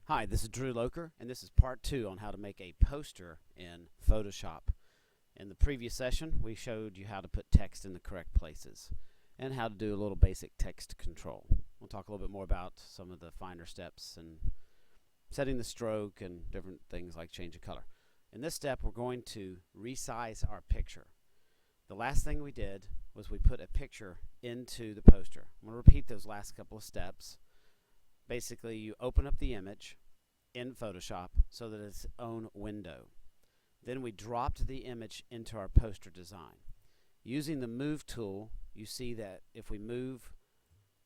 Hi, this is Drew Loker, and this is part 2 on how to make a poster in Photoshop. In the previous session, we showed you how to put text in the correct places and how to do a little basic text control. We'll talk a little bit more about some of the finer steps and setting the stroke and different things like change of color. In this step, we're going to resize our picture. The last thing we did was we put a picture into the poster. I'm going to repeat those last couple of steps. Basically, you open up the image in Photoshop so that it's its own window. Then we dropped the image into our poster design. Using the Move tool, you see that if we move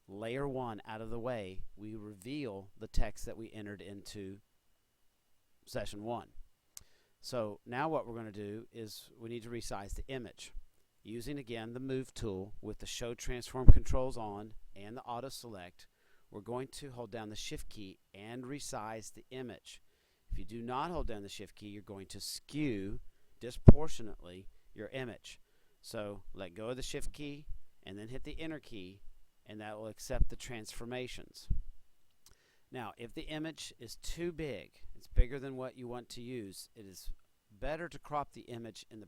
layer 1 out of the way, we reveal the text that we entered into session 1. So now what we're going to do is we need to resize the image. Using again the Move tool with the Show Transform controls on and the Auto Select, we're going to hold down the Shift key and resize the image. If you do not hold down the Shift key, you're going to skew disproportionately your image. So let go of the Shift key and then hit the Enter key, and that will accept the transformations. Now, if the image is too big, it's bigger than what you want to use, it is better to crop the image in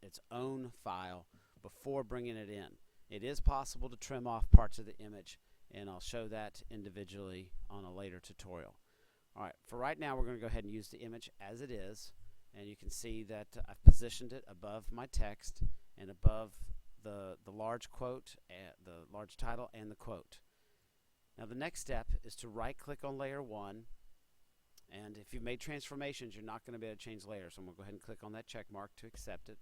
its own file before bringing it in. It is possible to trim off parts of the image, and I'll show that individually on a later tutorial. Alright, for right now we're going to go ahead and use the image as it is, and you can see that I've positioned it above my text and above the large quote, the large title, and the quote. Now the next step is to right click on layer 1, and if you've made transformations you're not going to be able to change layers, so I'm going to go ahead and click on that check mark to accept it,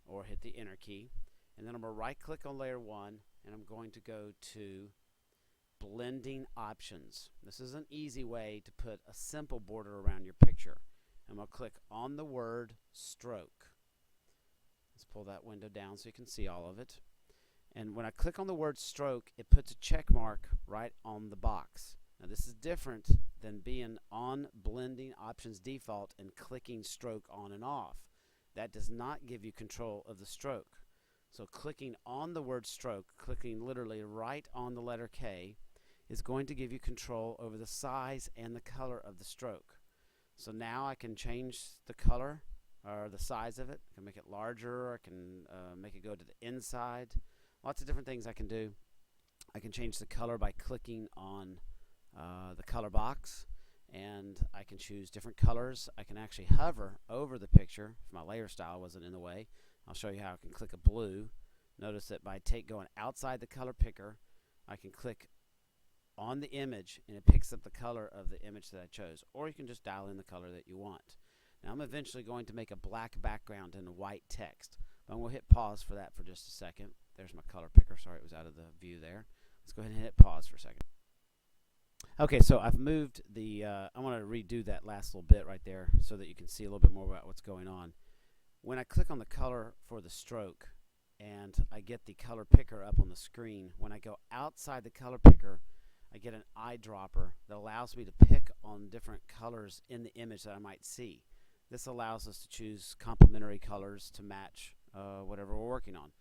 or hit the Enter key, and then I'm going to right click on layer 1 and I'm going to go to blending options. This is an easy way to put a simple border around your picture. I'm going to click on the word stroke. Let's pull that window down so you can see all of it. And when I click on the word stroke, it puts a check mark right on the box. Now this is different than being on blending options default and clicking stroke on and off. That does not give you control of the stroke. So clicking on the word stroke, clicking literally right on the letter K, is going to give you control over the size and the color of the stroke. So now I can change the color or the size of it. I can make it larger, I can make it go to the inside. Lots of different things I can do. I can change the color by clicking on the color box, and I can choose different colors. I can actually hover over the picture if my layer style wasn't in the way. I'll show you how I can click a blue. Notice that by going outside the color picker, I can click on the image and it picks up the color of the image that I chose, or you can just dial in the color that you want. Now I'm eventually going to make a black background and white text, but I'm going to hit pause for that for just a second. There's my color picker. Sorry, it was out of the view there. Let's go ahead and hit pause for a second. Okay, so I've moved the I want to redo that last little bit right there so that you can see a little bit more about what's going on. When I click on the color for the stroke and I get the color picker up on the screen, when I go outside the color picker, I get an eyedropper that allows me to pick on different colors in the image that I might see. This allows us to choose complementary colors to match whatever we're working on.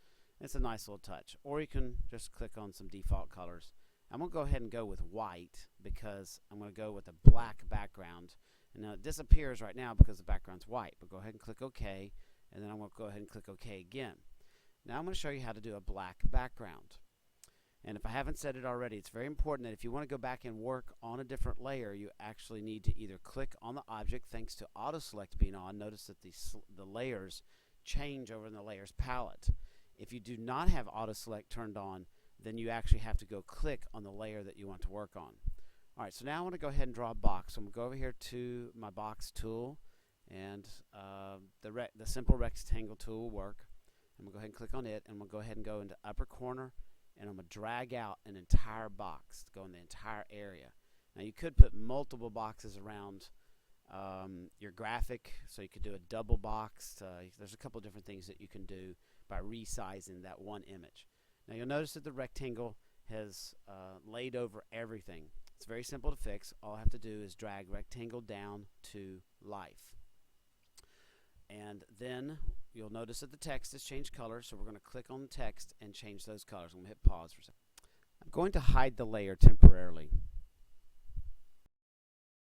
It's a nice little touch. Or you can just click on some default colors. I'm going to go ahead and go with white because I'm going to go with a black background. And now it disappears right now because the background's white. But go ahead and click OK, and then I'm going to go ahead and click OK again. Now I'm going to show you how to do a black background. And if I haven't said it already, it's very important that if you want to go back and work on a different layer, you actually need to either click on the object, thanks to Auto Select being on. Notice that the layers change over in the layers palette. If you do not have Auto Select turned on, then you actually have to go click on the layer that you want to work on. Alright, so now I want to go ahead and draw a box. So I'm going to go over here to my box tool, and the simple rectangle tool will work. I'm going to go ahead and click on it, and I'm going to go ahead and go into upper corner, and I'm going to drag out an entire box to go in the entire area. Now you could put multiple boxes around your graphic, so you could do a double box. There's a couple different things that you can do by resizing that one image. Now you'll notice that the rectangle has laid over everything. It's very simple to fix. All I have to do is drag rectangle down to life. And then you'll notice that the text has changed color, so we're going to click on the text and change those colors. I'm going to hit pause for a second. I'm going to hide the layer temporarily.